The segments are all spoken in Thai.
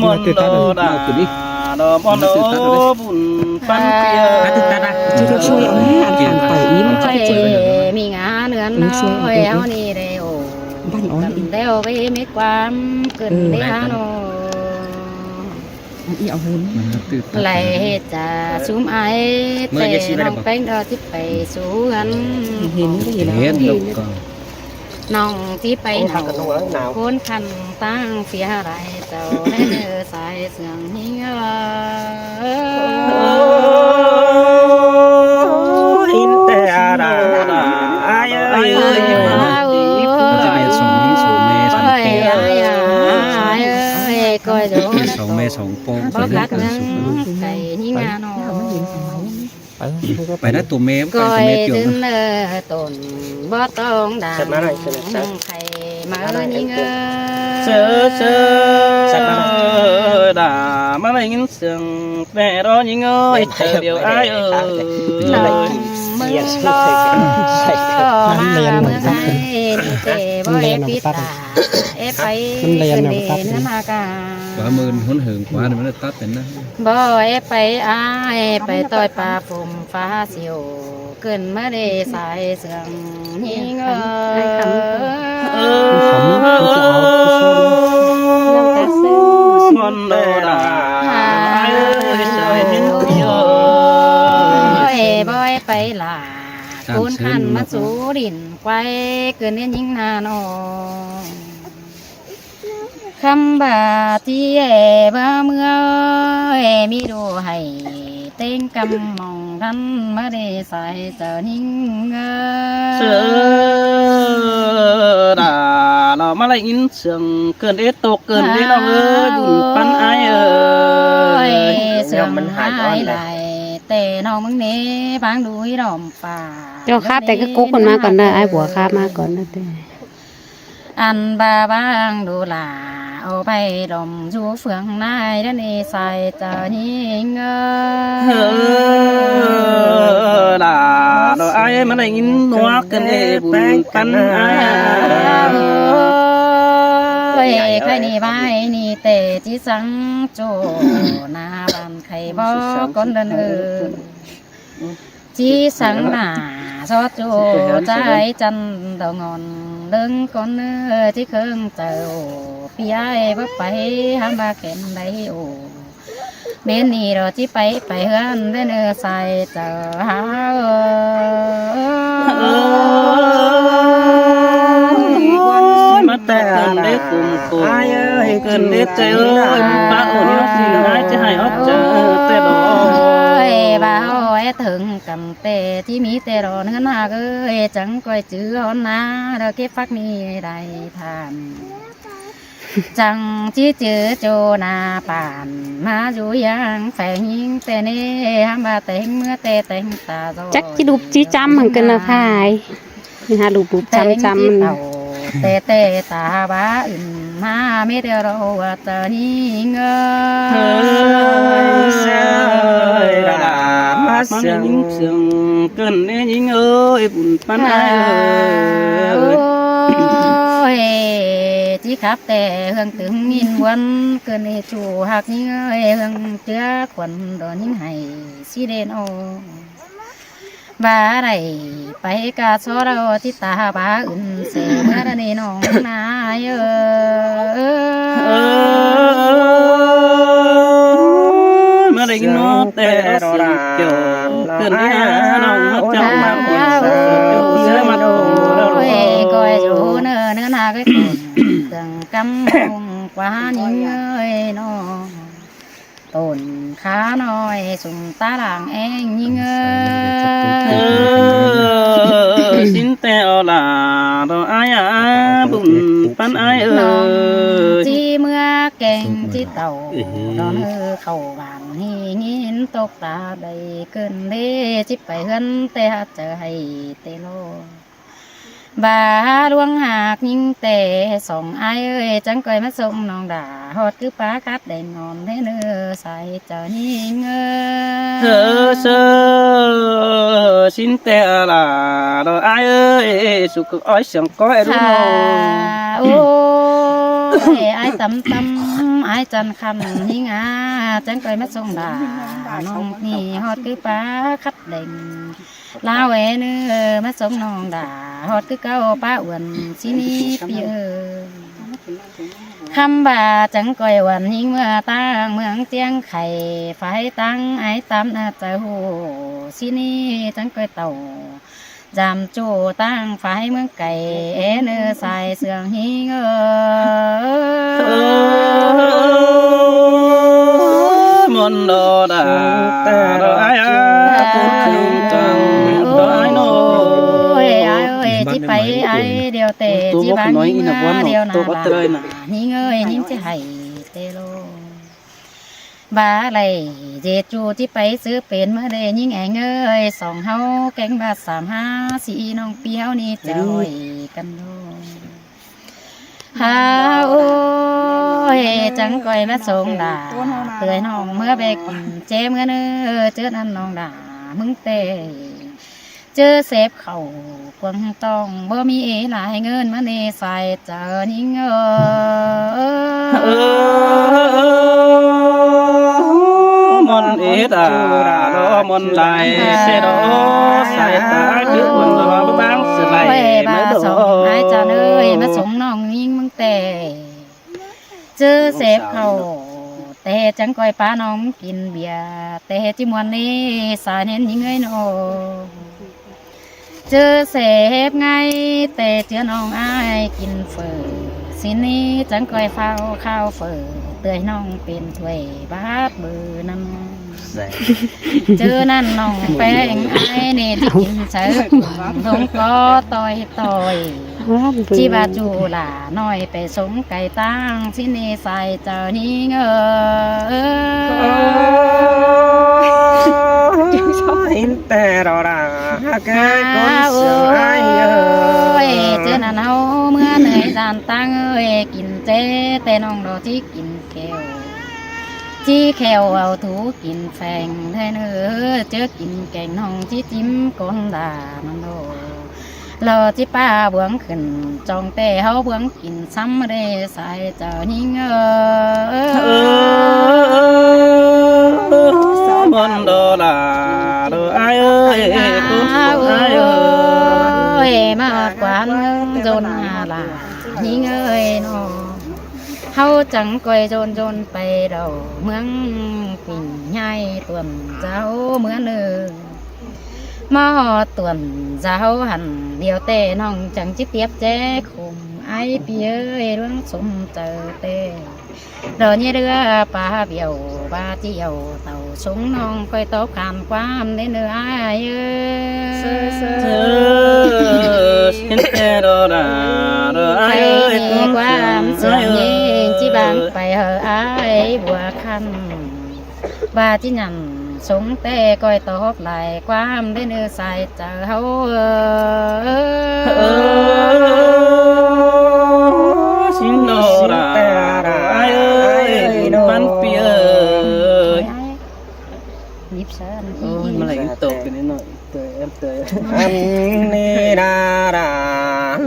มอนโดดาดอมอนโดบุญปันเปียจะช่วยเอาแม่อันขันไปนี้มันจะเจอ มีงาเนื้อน้อยเอานี่เร็ว บ้านอ๋อ กัน อี เร็วไปไม่ความเกินได้ฮะโน อีเอาหุ่น ไหลจะซุ้มไอแต่น้องแป้งดอที่ไปสู้กัน เห็นก็เห็น เห็น แล้ว ลูกก็ น้องที่ไปเห่าคนคันตั้งเสียไรเจ้าได้เจอสายเสียงเฮีย อินแต่ดาดาอายเอ้ย จะเป็นสองนี้สองเมสองเปย์ ก็จะ สองเมสองโป้ง บอกรักนั้นไก่นี่งานอ ไปได้ตัวเมมไป ก็ ตัวเมมเกี่ยว ถึง นะ ต้นบ่ต้องด่าไข่มานี่เง เจอเจอดามาเลยยินเสียงแม่รอยิงเอ้ยเจอเดียวอายเอ้ย มึงรอมาเมื่อไหร่เตะบ่เอปิตาเอไปขึ้นเดนนากา ขวามือหุ่นเหิงขวามันตัดเป็นนะ บ่เอไปอายไปต่อยปลาฝมฟ้าเสียวเกินมาได้สายเสียงยิงเอ้มอนโดดาอายเอ้ยเจอเห็นเดียว บ่เอไปหลาคูนขันมาสู่ดินไกวเกินเนียยิงนานอคำบาที่เอบ่เมื่อเอมีดูให้เต็งกำมองทันมาได้สายเจอนิ่งเจอดาเรามาเลยยินเสียงเกินเอตกเกินเอน้องเอ้ยบุญปันอายเอ้ย เสื่อมมันหายไหลแต่น้องมึงเน่บางดูดอมป่า เจ้าข้าแต่ก็กุ๊กกันมาก่อนนะไอ้บัวข้ามาก่อนนะเต้ อันบาบางดูหลาเอาไปดมจูเฟืองนายด้านในใส่เจอนิ่งดาเราอายมาเลยยินนัวเกินเอบุญปันอาย ใครนี่ใบนี่เตจิสังโจนาบันไข่บอกก้นเดินจีสังหนาซอโจใจจันดองอนเดิงก้นที่เครื่องเจ้าพี่ไอ้บ่ไปหามาเข็นได้โอเบนนี่เราที่ไปเฮือนได้เนื้อใส่เจ้าหามาแต่ได้กลุ่มโตเกินเด็ดใจเอ้ยป้าโอ้นี่น้องสินายจะให้ออกเจอแต่ดอก บ่าวไอ้ถึงกันแต่ที่มีแต่รอเนื้อหน้าเอ้ยจังก้อยจื้อหอนนาเราเก็บฟักมีได้ทานจังจีจื้อโจนาป่านมาอยู่ยังแฝงยิงแต่เน่ฮามาแต่งเมื่อแต่แต่งตา จักจีดูจีจำเหมือนกันนะพายนี่ฮะดูจำมัน แต่ตาบ้าอื่นมาไม่ได้เราว่าตานี้เงยมาเสียงเสียงเกินเนี่ยยิงเอ้ยบุญปันอายเอ้ย ที่ขับแต่เฮืองถึงมินวันเกินในชูหักนี้เอ้ยเฮืองเจือขวัญดอนยิ่งให้สีเดนโอบาไรไปกาโซเราที่ตาบาอื่นเสียเมื่อในน้องนายเมื่อได้กินนกแต่รอเกี่ยวเกินที่น้องเจ้ามาเสือมาดูก้อยจูเนื้อนาก็ตึงกำงกว่านิ่งเอ้ยน้องต้นขาน้อยสุ่มตาหลังเองยิ่งสินแต่เอาล่ะเราอายบุญปันอายจีเมื่อแกงจีเต่าดอนเข้าบ้านให้ยินตกตาได้เกินเด้จิไปเฮือนแต่เจอให้เตโลบาดวงหากยิ่งแต่สองไอ้เอ้ยจังก้อยมาส่งน้องด่าฮอดคือป้ากัดได้นอนได้เนื้อใส่เจ้านิ่งเธอสินแต่ละเราไอ้เอ้ยสุขอ้อยเสียงก้อยรู้โอ้ ไอ้ตำไอ้จันคำหิงาจังก้อยมาส่งด่าน้องนี่ฮอดคือป้าคัดเด่งลาเวเนื้อมาส่งน้องด่าฮอดคือเก้าป้าอ้วนสินี่เปียคำบ่าจังก้อยวันหิงเมื่อตั้งเมืองเจียงไข่ไฟตั้งไอ้ตำน่าจะโหสินี่จังก้อยเต่าจำจูตั้งไฟเมืองไก่เนื้อใส่เสื่องหิงมนโดดาแต่ดอไอ้กุนถึงจังดอไอ้โน chỉ phải ai điều tệ chỉ bán điều nào là nhí ngơi nhím chỉ hay tê lô bà này dệt chu chỉ phảiซื้อเป็นเมื่อใดยิ่งเงยสองเฮาแกงบาสามห้าสีน้องเปียวนี่เจ้ากันโลฮาโอ้ยจังก้อยมาส่งด่าเตือนน้องเมื่อเบกเจเมื่อเนื้อเจอนั่นน้องด่ามึงเตะเจอเสพเข่ากวงต้องบ่มีหลายเงินมาเนใส่เจอนิ่งมนเอตาดอมนลายเสดอใส่ตาคือคนรอบางสลายไม่ดอไอ้จานเอ้ยมาส่งน้องนิ่งมึงแต่เจอเสพเข่าแต่จังก้อยป้าน้องกินเบียร์แต่จิมวันนี้สายเน้นยิ่งเอ้ยโนเจอเสพไงแต่เจอน้องอ้ายกินเฟอสินี้จังก้อยเฝ้าข้าวเฟอเตยน้องเป็นถ้วยบาดเบือนั่นเจอนั่นน้องแป้งไอ้เนี่ยที่กินเสิร์ฟทงก็ต่อยจีบาจูหล่าน้อยไปสงไก่ตั้งสินี้ใส่เจอนี้เงแต่เราด่าแกคนเสือไอ้เจอนั่นเอาเมื่อเหนื่อยจานตั้งกินเจแต่น้องรอที่กินแก้วจี้แขวเอาถูกินแฝงแทนเจอกินแกงน้องจี้จิ้มก้นด่ามันโดรอจี้ป้าบวงขึ้นจองแต่เฮาบวงกินซ้ำได้ใส่เจ้านิ่งมนโดดาโดไอ้เอ้ยคุณไอ้เอ้ยมากว่าจนหาลานิ่งเอ้ยน้องเฮาจังก้อยโจนไปเราเมืองปิ่นใหญ่ต่วนเจ้าเมื่อเนื้อมาต่วนเจ้าหันเดียวเต้น้องจังจิเตียบแจ้คุมไอ้เปียเรื่องสมเจอเต้เราเนี่ยเรือปลาเบี่ยวปลาเจียวเต่าสงน้องก้อยโตการความในเนื้อไอ้เห็นแต่ดอดาโดไอ้เอ้ยความเสื่อมยิงจีบางไปเหอไอ้บัวคันบาจีนันสงแต่ก้อยตอกไหลความได้เนื้อใส่เจอเฮาสิงโนราไอ้เอ้ยมันเปียยิบเส้นโอ้ยมาไหลตกกันนิดหน่อยเตยเตยอันนี้ดารา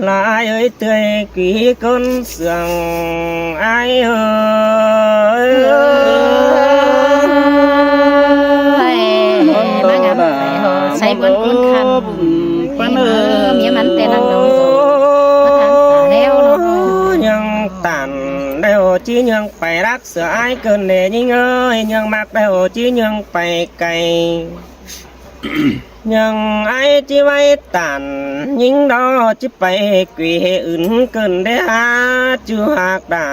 ลายเอ้ยเตยกี่คนเสียงไอ้เอ้ยใส่บนก้นคันเมียมันแต่นังเรายังตันเดี๋ยวจียังไปรักเสือไอ้เกินเดยิ่งเอ้ยยังมักเดี๋ยวจียังไปไกลยังไอ้จีไว้ตันยิ่งดอจีไปกุยอื่นเกินเดฮะจูหักด่า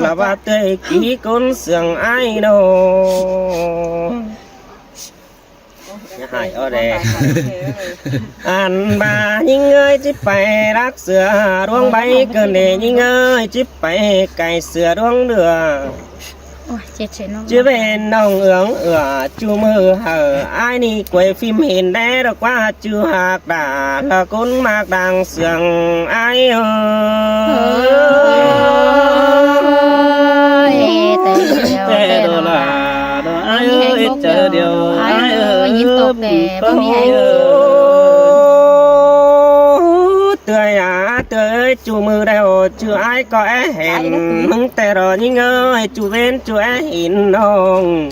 ละว่าเตยกี่คนเสียงไอ้โนหายเอาเด้อันบายิ่งเอ้ยจิไปรักเสือดวงใบเกินเดยิ่งเอ้ยจิไปไก่เสือดวงเดือจะเป็นน้องเอืองจูมือเหอไอ้นี่กวยฟิล์มเห็นได้ดอกว่าจูหักด่าละก้นมากดังเสียงไอ้แต่โดลาไอ้เอ้ยเจอเดียวไอ้เอ้ยยินตกแต่บ่มีให้เตยเตย chủ mưa đeo chủ ai có hẹn mừng tè rồi nhưng ơi chủ bên chủ hẹn nông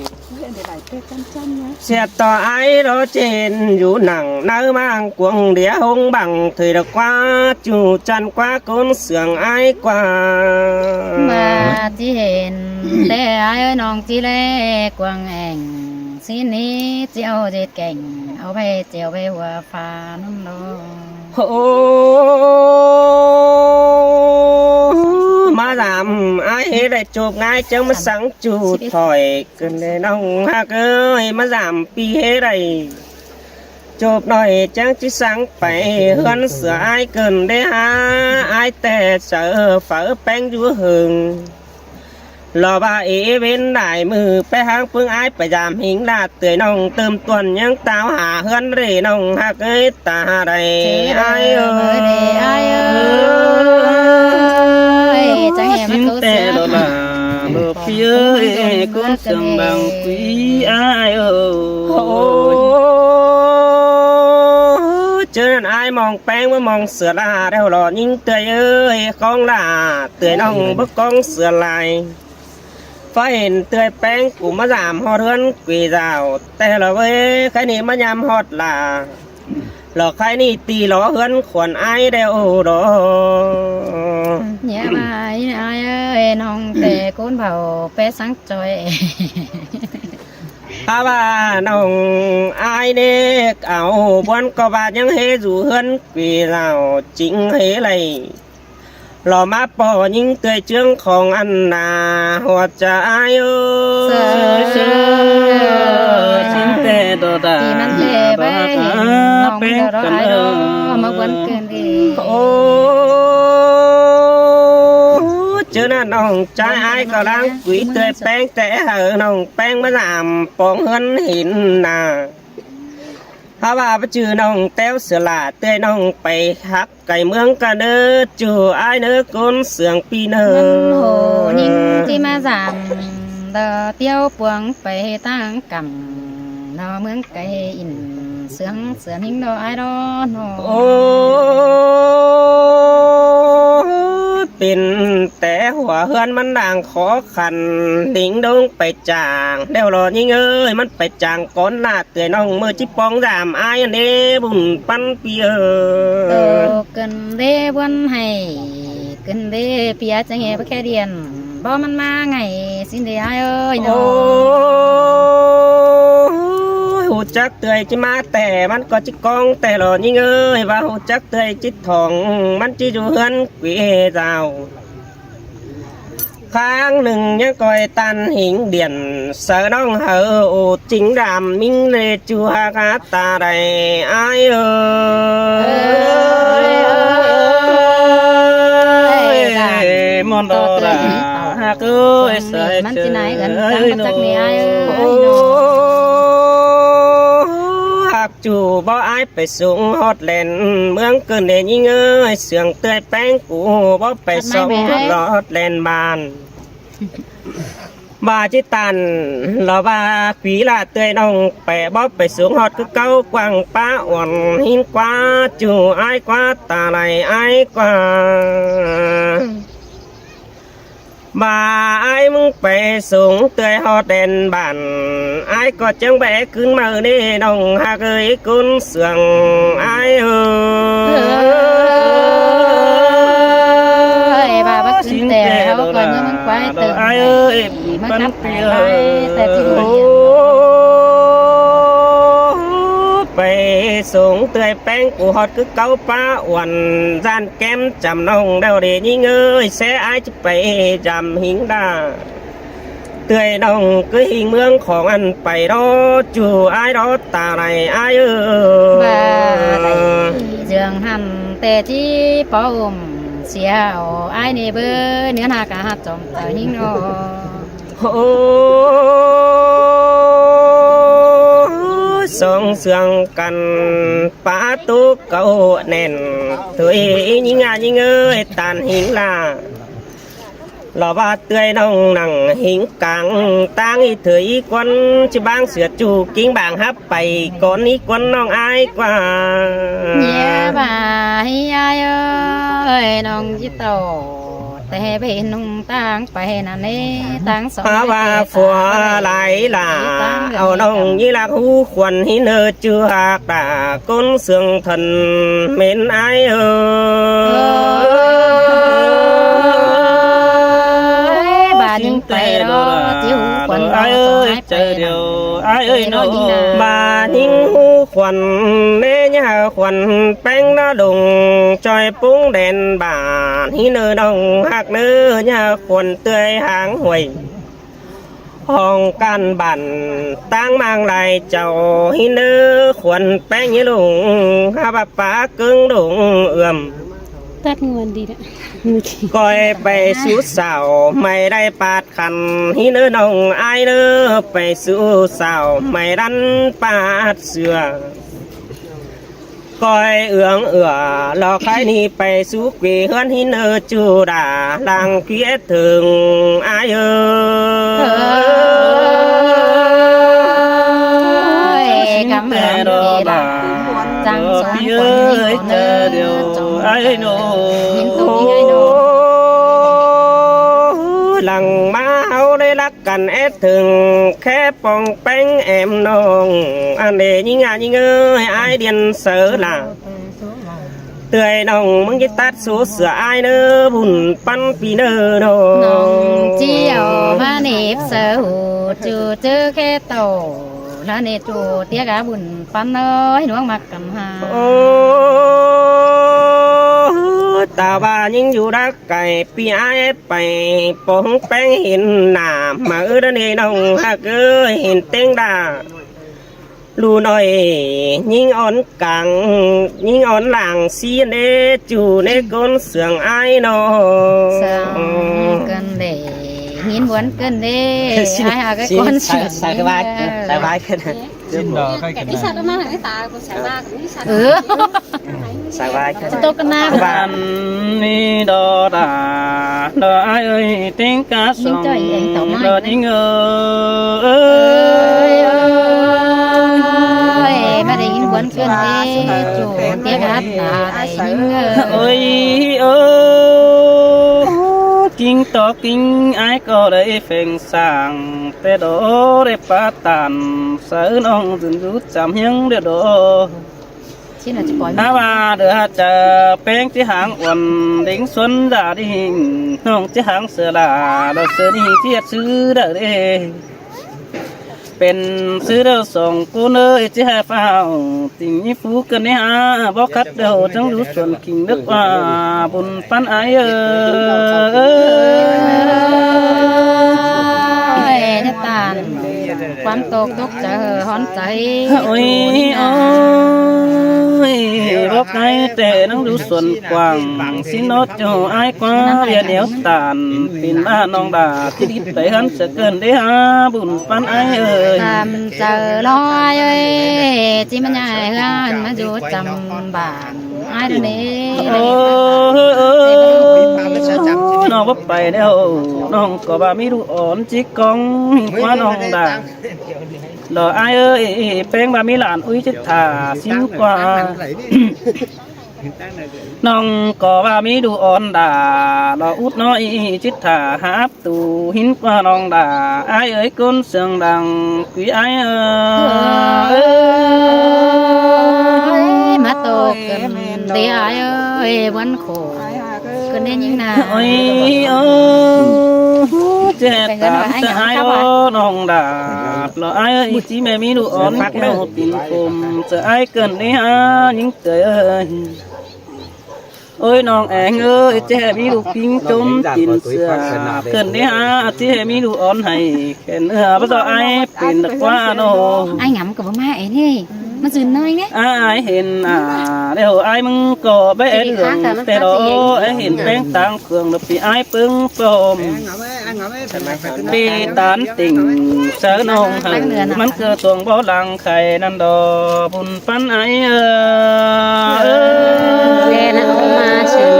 xe tỏ ai đó trên dù nặng nơi mang cuồng đĩa hông bằng thời được qua chủ chăn qua côn sườn ai qua mà chỉ hẹn để ai ơi nong chỉ lẽ quăng ảnh xin ní chiều dệt cảnh áo bay chiều bay hòa pha năm đó mà làm ai hết lại chụp ngay chẳng mà sáng chủ thổi cần để nông hạc ơi mà giảm pi hết đây chụp nói chẳng chỉ sáng phải hơn sửa ai cần để ha ai tè sợ phở bánh chúa hừng lò ba ý bên đại mừ bé hang phương ai phải giảm hình là tươi nồng tơm tuần nhưng tao hạ hơn rể nồng hạc ơi ta đây ai ơi ai ơi chẳng hề mất câu tè đó là bờ phía con sương bằng quý ai ơi cho nên ai mong bánh mới mong sửa là đeo lò nhưng tươi ơi con là tươi nồng bức con sửa lại phải ห็นtươi bánh của má giảm hot hơn quỳ ràoแต่là với cái này má nhằm hot là cái này tì ló hơn khuẩn ai đeo đó nhớ bài ai ơi nong tè côn bảo bé sáng trời bà nong ai đê ảo buôn có bà những hê dù hơn quỳ rào chính hê này lò má bỏ những tươi trương không ăn là hoặc cha ai ơi xin tè đồ đà thì mình tè bé nong đó ai đó mà quên kêu đi chứ là nong trái ai có đang quý tươi bánh tẻ hở nong bánh mới làm bóng hơn hình nà hả bà bắt chữ nong téo sửa là tươi nong bày hắc cày mương cả đơ chù ai nữa con sườn pi nơ hồ nhìn thì mà giảm đờ tiêu buông phải tăng cầm nó mương cây in sướng sướng hình đó ai đó nóเป็นแต่หัวเฮือนมันด่างขอขันดิ่งดงไปจางเดี๋ยวรอยิ่งเอ้ยมันไปจางก้อนลาเตยน้องมือจิปองสามอายเด้บุญปันเปีย cần đê buôn hay cần đê phía chẳng hề bất khe điền bo man ma ngày xin để ai ơi โอ้หูจักเตยจิมาแต่มันก็จิกองแต่รอยิ่งเอ้ยว่าหูจักเตยจิทองมันจิอยู่เฮือนกุยเจ้าข้างหนึ่งยังคอยตันหิงเดียนเสือน้องเหอโอจิงดำมิ่งเลจูฮากาตาใดอายเอ้ย mòn đồ là hạc ơi sợiมันที่ไหนกันจังมาจากนี่ไอ้เอ้ย หากจูบ่อายไปสูงฮอดเล่นเมืองเกินเดยิ่งเอ้ยเสียงเตยแป้งกูบ่ไปส่งรอดเล่นบ้านบาจิตันเราบาผีลาเตยน้องไปบ่ไปสูงฮอดคือเก้ากวางป้าอ่อนหินกว่าจูอายกว่าตาไหลอายกว่าbà ai muốn về xuống tươi ho đèn bàn ai có chẳng bé cứ mơ đi đồng hạ gửi cuốn sườn ai ơi bà bắt xin tè không còn những món quái từ ai ơi mất cắt tè thì về xuống tươi bánh của họ cứ câu phá hoàn gian kém chầm nông đâu để nhìn ơi sẽ ai chứ phải chầm hình đà tươi nông cứ hình mươngของอันไปđó chủ ai đó ta này ai ơi bà này giường hẳn tè chi bỏ xiao ai nè bơ nữa là cả hạt trồng tới hình nó song sương cần phá tú cầu nền tuổi nhìn à nhìn ơi tàn hình là lò ba tươi nông nằng hình càng tang y thời quân chỉ bang sửa chủ kính bảng hấp bày con y quân nông ai qua nhẹ bà hi ai ơi nông chỉ tổแต่เป็นนุ่งต่างไปนั่นเองต่างสอง ว่าฟัวไหลล่ะเอาน้องยี่ลักหูควันหินเจือตาก้นเสืองทันเหม็นไอบาดยังไปรอจิ้วควันไอเอ้ยเจอเดียวไอเอ้ยน้องบายิงหูควันเนื้อควันแป้งน้าดงจอยปุ้งแดนบาหินน้องหักเนื้อควันเตยหางหวยห้องกันบันตั้งมังลายเจ้าหินควันแป้งยี่ลุงฮาบะปากึ่งดงเอื่อม ตัดเงินดีนะ ก้อยไปสู่สาวไม่ได้ปาดขันหินน้องอายเนื้อไปสู่สาวไม่รันปาดเสือก้อยเอื้องรอใครนี่ไปสู่เกวีเฮือนหินจูดาลังเกียถึงอายกำเนิดละจังสองคนนี้เจอเดียวไอ้โน่หินตุ้ยไอ้โน่หลังมาเอาได้รักกันถึงแค่ปองแป้งแอมน้องอันเดยิ่งยิ่งไอเดียนเสือละเตยน้องมึงจะตัดสูเสือไอเนื้อบุญปั้นปีเนื้อน้องเจียวมาเนบเสือหูจูเจอแค่โตแล้วเนจูเตี้ยกะบุญปั้นเอ้ยน้องมักกำหาตาบ้ายิ่งอยู่รักไก่ปีไอไปปองแป้งเห็นหน้ามาเดินน้องฮักเห็นเต็งดาลูน้อยยิ่งอ่อนกังยิ่งอ่อนหลังซีเนจูในก้นเสืองไอ้น้องเสืองกันเดหินวนกันเดไอ้หาก็ก้นเสืองใส่กระบายใส่กระบายกันจิ้นดอกใครกัน นี่ชัดมากเลยตากูใส่มากนี่ชัดใส่กระบายกัน ตกกันหน้าบ้านนี่ดอดาดอเอ้ยติ้งกาสองดอดิ้งเอ้ยมาได้ยินวนกันเดจูเตี้ยกัดตาได้ยินเอ้ยกิ้งต่อกิ้งไอ้ก็ได้เฟ่งสั่งแต่ดอได้ปาตันเสือน้องจนรู้จำยังเดือดชิ้นอาจจะปล่อยถ้าว่าเดือจะแป้งที่หางอ่อนดิ้งสวนดาดิ้งน้องที่หางเสือลาเราเสือนี่ที่ซื้อได้เป็นซื้อเราส่งกูเนยที่ให้ฟ้าติ่งนี้ฟูกันเนี่ยบอกคัดเดียวจังรู้ส่วนกิ่งนึกว่าบุญปันไอจะตานความตกใจฮ้อนใจโอ้ยบอกไงแต่นั่งดูส่วนกว้างสิโนดจะไอ้กว่าเรียนเหนียวตานปินบ้านน้องดาที่ดิบไปหันจะเกินได้หาบุญปันไอทำเจอลอยจีมันใหญ่กันมาอยู่จำบานไอ้เดี๋ยวนี้น้องว่าไปแล้วน้องก็บ่มีดูอ่อนจิกกองหินกว่าน้องดาดอไอแป้งบ่มีหลานอุ้ยจิตถาสิ้นกว่าน้องก็ว่ามีดูอ่อนดาดออุดน้อยจิตถาหาตูหินกว่าน้องดาไอก้นเสียงดังกุยไอมาโตกันเดียไอวันโขกันได้ยังนาโอ้ยเจ็ดตาจะไอ้น้องดาเราไอ้จีแม่มีดูอ่อนพักแล้วติ่งคมจะไอ้เกินได้ฮะยิ่งเตยโอ้ยน้องแองเจ๊มีดูกิ้งจมติ่นเสือเกินได้ฮะเจ๊มีดูอ่อนให้แค่เนื้อเพราะไอ้เป็นตะกว่าโนไอ้งำกับมาไอ้นี่มาจืนน้อยเนี่ยไอ้เห็นเดี๋ยวไอ้มึงก็ไปเอ็ดเหลืองแต่เราไอ้เห็นแป้งต่างเครื่องแล้วปีไอ้ปึ้งปลอมปีตันติ่งเสือนองหันมันเกิดตวงบ่หลังไข่นันดอบุญปันไอ้แกน่ะเอามาชื่อ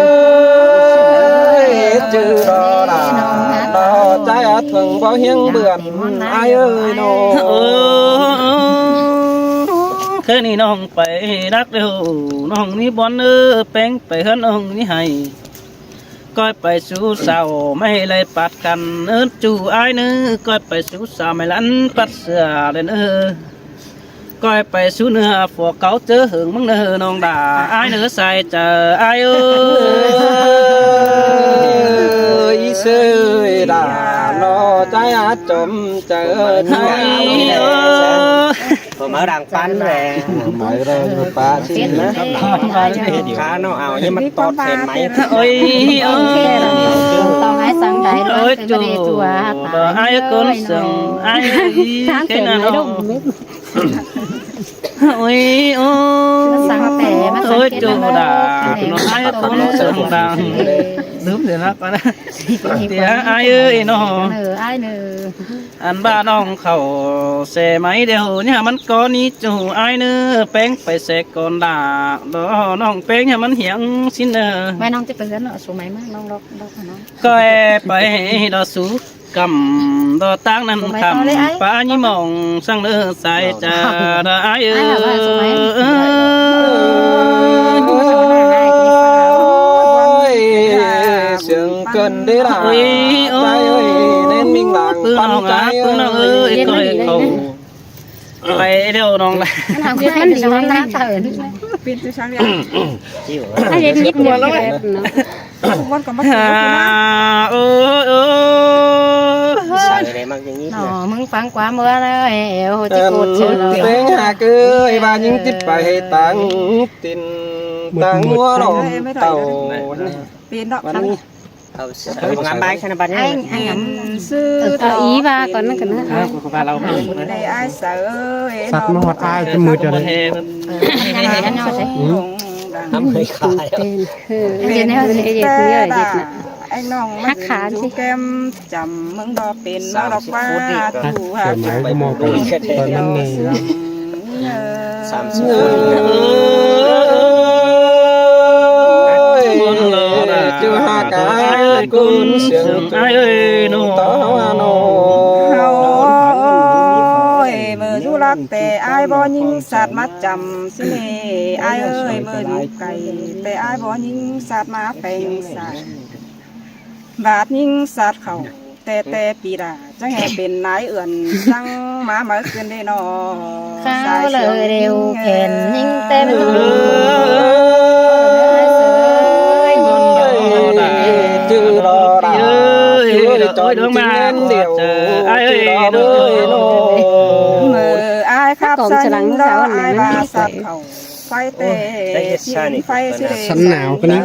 จือรอดา บิ่งบ่เฮียงเบื่อนอายเอ้ยน้อง เคยนี่น้องไปรักเร็วน้องนี่บอนแป้งไปเฮือนน้องนี่ให้ก้อยไปสู่สาวไม่เลยปัดกันจู่อายก้อยไปสู่สาวไม่ลันปัดเสือเลยก้อยไปสู่เนื้อพวกเขาเจอหึงมึงน้องด่าอายใส่เจออายอีเสยด่าโนใจอาจมเจอที่ไหนผมเอาดังปั้นแรงหมายเราปลาชิ้นนะขาเนาะเอาเนี่ยมันตอดเห็นไหมโอ้ยต้องให้สังใดร้อยไปได้ตัวตาย ไอ้คนสั่งไอ้แค่นั้นโอ้ยโอ้ สังแต่มันสัง โอ้ย เกต จู มัน ด่าไอ้คนสั่งดังลืมเดี๋ยวนะก่อนนะเดี๋ยวไอ้เอ้ยน้องอันบ้าน้องเขาเสไหมเดี๋ยวเนี่ยมันก็นี้จูไอ้แป้งไปเสกก่อนด่าน้องแป้งเนี่ยมันเหียงสิเนอ ไม่น้องจะไปเรียนสมัยมากน้องรอกน้อง ก็ไปดอสูกำดอตั้งนั้นคำป้านี่มองสั่งเลือใส่จะได้เอเสียงเกินได้ละใจเอ้ยเน้นมิ่งหลังปั้นใจเอ้ย ไปเดี๋ยวน้องเลย มันดีมันน่าเตื่น ปีนจะช้างเรียน ถ้าเย็นยิดเดียวแล้วเนาะ ทุกวันก็มากินแล้วนะ ใส่อะไรมากอย่างนี้ หนอมึงฟังกว่าเมื่อเลยเอวจะกูเชื่อเรา เพลงหากเอ้ยบ้านยิงติดไปให้ตังตินตังหัวหลอมเต่า ปีนดอก วัน ทั้ง นี้เอางานใบขนาดนี้ ไอ้หำ ซื้อ เอาอีว่าก่อนนั่นกันนะ พาเราไป ในไอ้เสือ สัตว์มันหดอายจมูกจะเลย ยังนอนใช่ ทำให้ขาย เป็นเย็นให้เขาเย็นเย็นเยอะเย็นน่ะ ไอ้น้องมาดูแก้มจำมึงดอกเป็นน้องดอกว่าถูหา เกิดหมายก็มองไปตอนนั้นนี่ 30 จูหากากุนเสียง ไอ้เอ้ยน้อง ต่อโน เฮาเมื่ออยู่รักแต่ไอ้บ่ยิงสัตว์มาจำสิไอ้เอ้ยเมื่ออยู่ไกลแต่ไอ้บ่ยิงสัตว์มาแปลงใส่บาดยิงสัตว์เขาแต่ปีดาจังแห่เป็นนายเอื่อนสั่งมาเมื่อคืนได้นอ ข้าวเลยเร็วแขนยิ่งเต็ม จือรอดาจือจอยดวงมาเดียวไอ้เด้อโน เมื่ออายขับสันดออายบาสัตว์เขาไฟเตะไฟสิเด สันหนาวคนนี้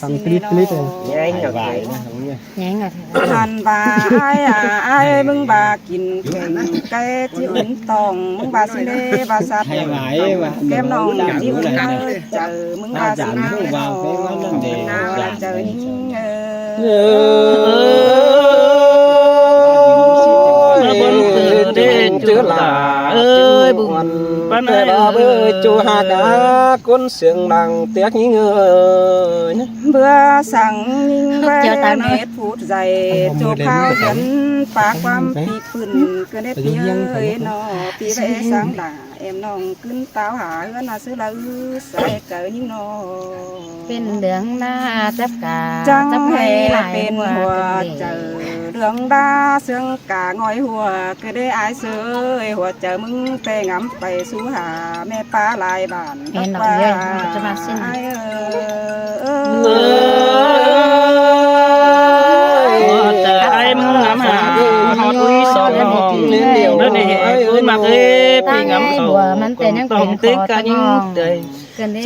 สันปลิดปลิดเลย แย่งอย่างไรนะ ยังไง ทันบาอายมึงบากินแข่งไก่ที่อุ่นตองมึงบาสิเดบาสัตว์แก้มน้องที่อุ่นเจอมึงบาสิเดเจอยิงจือลาเอ้ยบุญปันเอ้ยจูหากาคนเสียงดังเตียกยิงเอ้ย เบื่อสั่งยิงแววเน็ตพูดใจจูบข้าวเห็นปากความปีปืนก็ได้ปีเอ้ยนอปีเวสังด่าเอ็มน้องขึ้นเต้าหาเงินซื้อละใส่เกิดยิงนอ เป็นเดืองหน้าจับกา จัง จับ ให้ ให้หลาย เป็น หั หั ว วเจอเรื่องดาเสียงกาง่อยหัวก็ได้อายเสยหัวเจอมึงแต่งำไปสู่หาแม่ป้าลายบ้าน เห็นดอกเยอะจะมาสิ้น ไอ้จะไอ้มึงงำหาหอดอุ้ยสองห้องเดียวนั่นเองอุ้ยมาเอ้ปีงำเขาต้องติ๊กกันยิ่งเตย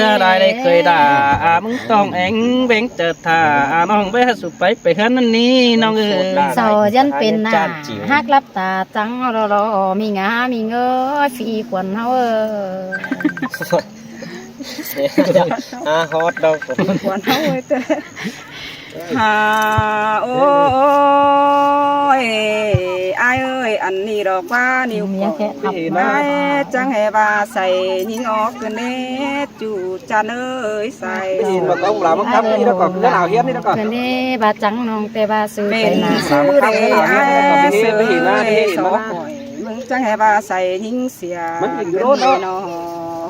จะได้เคยด่ามึงต้องเอ็งเบ่งเจอท่าน้องไปหาสุไปขันนั่นนี่น้องเอ้ย สอยันเป็นหน้าฮักรับตาจังรอมีงามีเงยฟีขวัญเฮาฮอตดอก หัวเท้าเต้หาโอ้ย ai ơi ăn nì đỏ qua niu ai chẳng hề bà say nhìn ó cứ nê chủ chan ơi say nhìn mà ông làm cắm đi đó còn cái nào hiến đi đó còn เพิ่นเด้บาจังน้องแต่บาซื้อไป bên นา sư để ai sư xó hỏi mừng chẳng hề bà say nhìn xìa Mình nhìn rốt đó.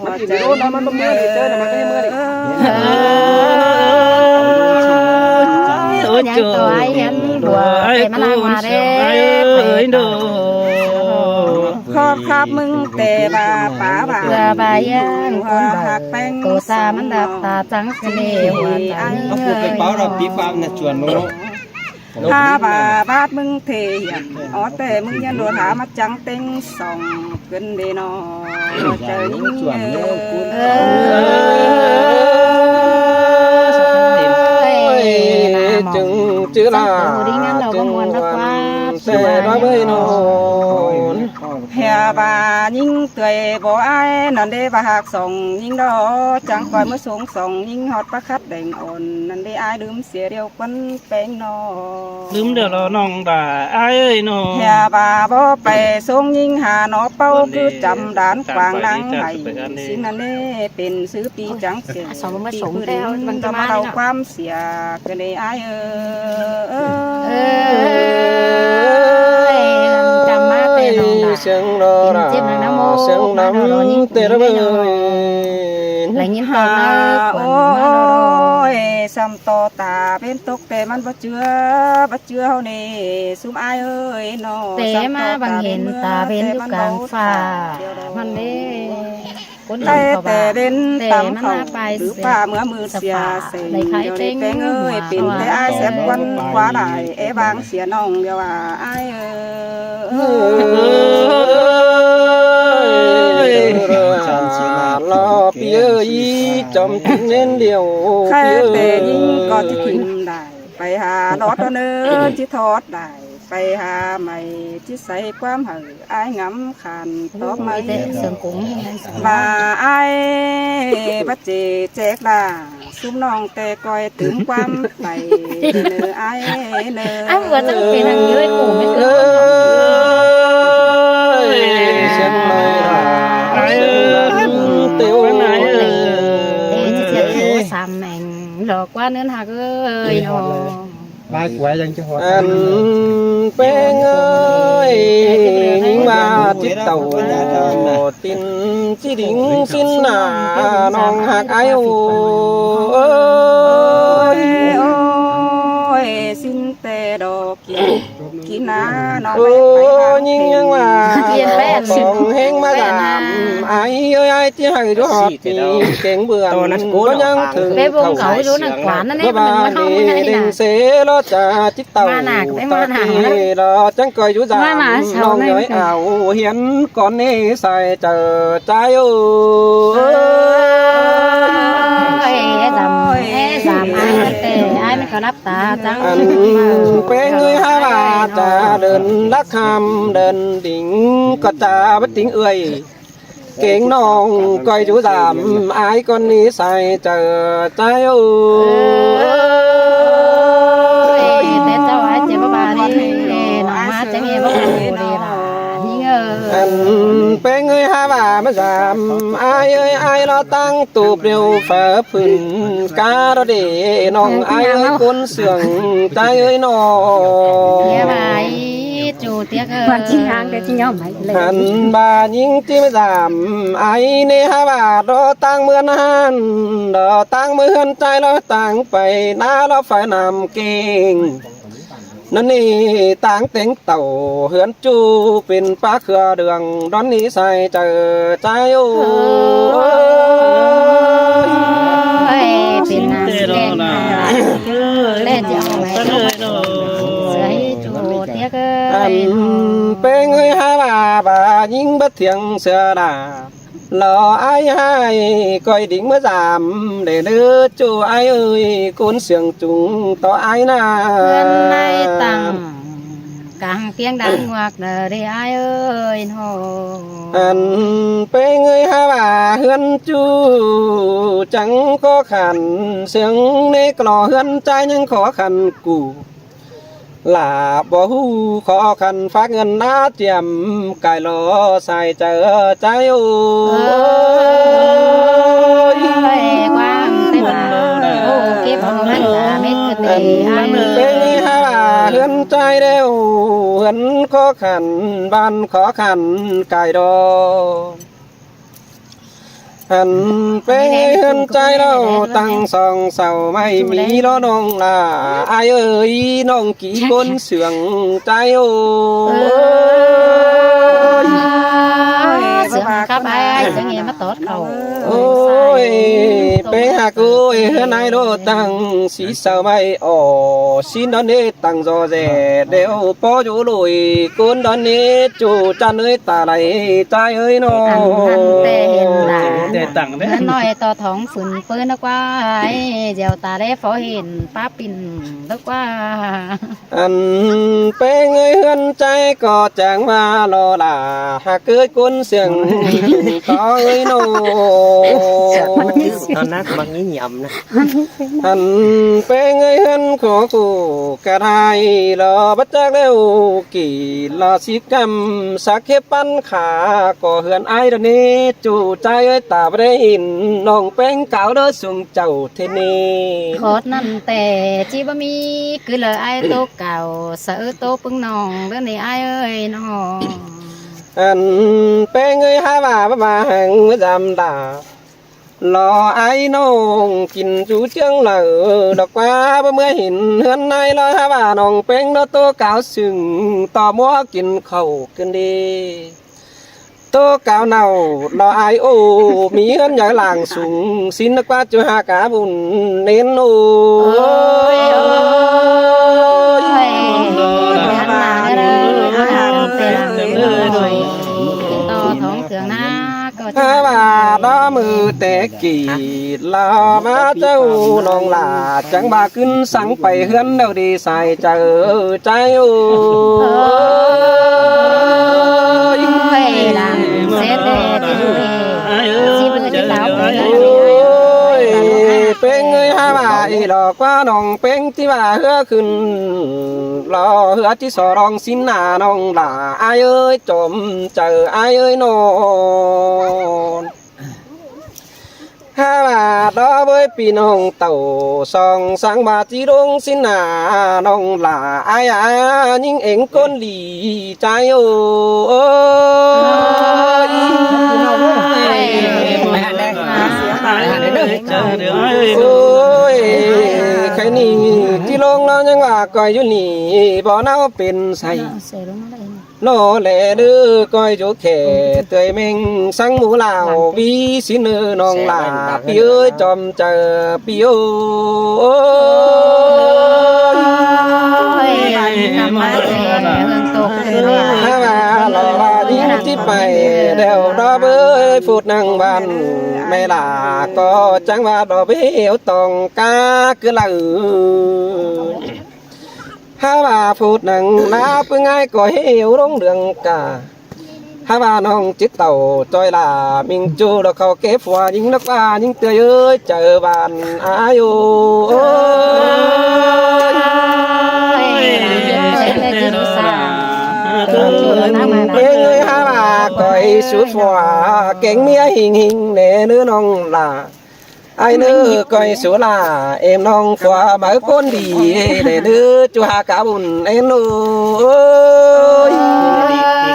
Mình nhìn rốt đó, mình mưa thì chơi là mình cái mưa đi. ยังตัวไอ้ยันบัวแต่มันางมาเด้ ขอบครับมึงแต่บ่าป๋าบ่า เพื่อบายันคนบา หักแป้ง ตัวตามันดับตาจังเสน่ห์หัวใจ Ông phụ cái báo là tí phạm là chuẩn nó ถ้าบ่าบาดมึงเทียอ๋อแต่มึงยันโดนหามาจังเต็งส่องขึ้นดีนอเจอยิ่งเอchừng chữ là chừng xe nói với nó เฮียบ่ายิ่งเตยบ่อายนั่นเด้บ่าหักส่องยิ่งดอจังคอยมาสูงส่องยิ่งฮอดประคัดแดงอ่อนนั่นเด้อายลืมเสียเดียวกันแป้งนอ ลืมเดี๋ยวเราน้องด่าไอ้เอ้ยน้อง เฮียบ่าบ่ไปส่งยิ่งหาหนอเป้าคือจำด่านกวางนางไห้สิ่งนั้นเด้เป็นซื้อปีจังเสีย สองมาส่งแต่มัน จะ จะ มา มา เอา เนาะ ความเสียกันได้อายจำมาแต่น้องด่า sương đó là sương nắng tê đó ơi อะไรเงี้ยต หา อกนะกวน โอ้ มาโด ยซ้ำต่อตาเป็นตกแต่มันบ่เจือเฮานี่ซุมอายเอ้ยน้อ เตะมาบางเห็นตาเป็นอยู่กลางฟ้ามันเด้คน แต่ เขา แต่ บ่า เป็นตำเขาหรือป่าเมื่อมือเสียเสียเดี๋ยวได้แป้งเอ้ยเป็นแต่อายแซ่บวันคว้าได้บางเสียน้องเดียวว่าอายlo phía y chấm nên điều แค่แต่ยิ่งก็ที่ทิมได้ไปหาลอดเนื้อที่ทอดได้ไปหาใหม่ที่ใส่ความเหืออายงำขันตอบไม่ เตะเสียงกุ้ง มาอายบัจเจแจกล่ะซุ่มน้องแต่ก้อยถึงความไปเนื้ออายเนื้อ อ้าวว่าจะเป็นทางยืดกูไม่เคย xem này là tiêu này เตะจะเสียสามแมงหลอกว่าเนื้อหาเอ้ยน้อง Vai của ai cho họ anh bên ơi nhưng mà chiếc tàu tin chỉ định xin là non hạt ai ơi โอ้ยสินแต่ดอกกินน้าน้อง ô nhưng mà còn hên mà làm ai ơi ai chỉ hay đó họ thì kén bữa có nhân thường ไปวงเขาดูนักขวานนั่นเอง có มัน bà เข้าไม่ đi ได้นะ đừng xế lo trả chiếc tàu lo chẳng coi chú già non nhói ảo hiến con nê xài chờ trái ơi สามไอ้แต่ไอ้ไม่เขารับตาจัง anh quê người hai bà trà đơn lắc hàm đơn đỉnh có trà bất tính ơi kính nong coi chú giảm ai con ní xài chờ trái ơi แต่เจ้าไอ้เจ็บบ้านี่น้องมาจะมีบ้าดีล่ะนี่เออ anh quê người hai bà mới giảm ai ơi ai lo tăng tụp đều phở phừng cá đó để nong ai ơi cuốn sườn trái ơi nó เนี่ยไปจูเตี้ยก็วันที่ห้างได้ที่ย่อมไปเลย anh bà những chi mới giảm ai nê hai bà đó tăng mưa nan đó tăng mưa hơn trái lo tăng phải na lo phải làm kinhนั่นนี่ต่างเต็งเต่าเหือนจูเป็นป้าเครือเดืองดอนนี้ใส่เจอใจโอ้ เป็นน้ำแดงเล่นจะเอาไหมเสือจูเตี้ยก็ อันเป็นเงยหาbàยิงbất thiện xưa đà lò ai hai coi đỉnh mới giảm để đưa chú ai ơi cuốn xiềng chúng to ai na เพื่อนในตังกลางเตียงดังวักเนอได้ไอ้เอ้ยโห anhเป็นเงยหาbà hươn chú chẳng khó khăn xiềng nê cò hươn trai nhưng khó khăn cũ ลาบ่ฮู้ขอคันฝากเงินนาเจียมกายรอใส่เจอใจโอ้ย กว้างเต็มโอ้เก็บเอามันสาเม็ดกันดีไอ้ เป็นหาเฮือนใจเร็วเฮือนขอขันบ้านขอขันกายรอหันเป็นเฮือนใจเราตั้งสองเสาไม่มีล้อน้องลาอายเอ้ยน้องกี่คนเสื่องใจโอ้ เสือครับไอ้เสือเงี้ยมาตอดเขา โอ้ยไปหากูเฮือนายโดตั้งสีเสาไม่อ๋อสินดอนนี้ตั้งรอแจเดี๋ยวพออยู่ลุยกุนดอนนี้จูจันเอ้ยตาไหลใจเอ้ยน้อ อันแต่เห็นตา แต่ตังเด้ เงินน้อยต่อท้องฝืนปืนนักว่าเดี๋ยวตาได้พอเห็นป้าปิ่นนักว่า อันเป็นเฮือนใจก็จังมารอลาหากเกิดคนเสียงต่อเอ้ยน้อ ตอนนั้นบางนี้ยำนะ อันเป็นเฮือนขอกูกระไดรอบัดจักเร็วกี่รอสิกรรมสักเข็บปันขาก็เฮือนไอ้ดนี้จู่ใจเอ้ยตาบ่ได้ยินน้องเป็นเก่าเด้อสุงเจ้าเทนี่ โคตรนั่นแต่จีบมีคือเลยไอ้โตเก่าเสือโตปึงนองเรื่องนี้ไอ้เอ้ยน้อง อันเป็นเอ้ยหาว่าบ่มาหังจำดารอไอ้น้องกินจูเจียงเหล่าดอกว่าบ่เมื่อเห็นเฮือนในรอหาว่าน้องเป็นเด้อโตเก่าซึ่งต่อมัวกินข้าวกันดีโตเก่าเน่ารอไอ้โอมีเฮือนใหญ่หลังสูงสินนักว่าจะหากาบุญเน้นโอ้ย หันหน้าเลยหันหน้าเป็นเลยต่อท้องเสืองหน้าก็ ถ้าว่าดอมือแต่กี่ลามาเจ้าน้องลาจังบาขึ้นสั่งไปเฮือนเดาดีใส่เจอใจโอ้ย หลังเสร็จเลยที่ดูชีพที่สาวไป โอ้ยเป็นเงยหาว่าอีหลอกว่าน้องเป็นที่ว่าเฮือขึ้นรอเฮือที่สอรองสินหน้าน้องลาอายเอ้ยจมเจออายเอ้ยนอนห้าบาทดอเว้ยปีน้องเต่าสองสังบาทจีดงสินหน้าน้องลาอายยิ่งเอ็งก้นดีใจโอ้ย โอ้ยใครนี่ที่ลงเรายังว่าก้อยอยู่นี่บ่เน่าเป็นใส่ เสือลงมาเลย โลแลดื้อก้อยจุแข่เตยเมงสังหมูลาววีสิเนอน้องลาพี่เอ้ยจอมเจอพี่โอ้ย ทำมาเองเงินตกเลย ถ้าว่าลอลาดิ้งที่ไปเดี๋ยวดอเบ้ยฟูดนั่งบ้านไม่ลาก็จังว่าดอกเบี้ยวตองกาคือละถ้าว่าพูดนังนาเพื่อง่ายก็เหี่ยวร้องเรื่องกาถ้าว่าน้องจิตเต่าจอยลามิงจูเราเขาเก็บหัวยิงนักว่ายิงเตยเอ้ยเจอบ้านอายุเอ้ยถ้าว่าก็ไอ้สุดหัวเก่งเมียหิงหิงเนื้อเนื้อน้องลาไอ้เนื้อก้อยสุลาเอ็มน้องฝัวมาคนดีเนื้อจูหากาบุญเอ็นโอ้ย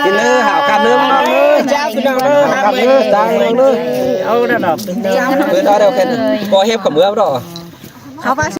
กินเนื้อหาวกันเนื้อมาเนื้อจ้าสุดยอดเนื้อหาวกันเนื้อจ้าเนื้อ เอาระดับ เมื่อได้เดียวกันก็เฮ็บกับเมื่อบ่ เขาว่า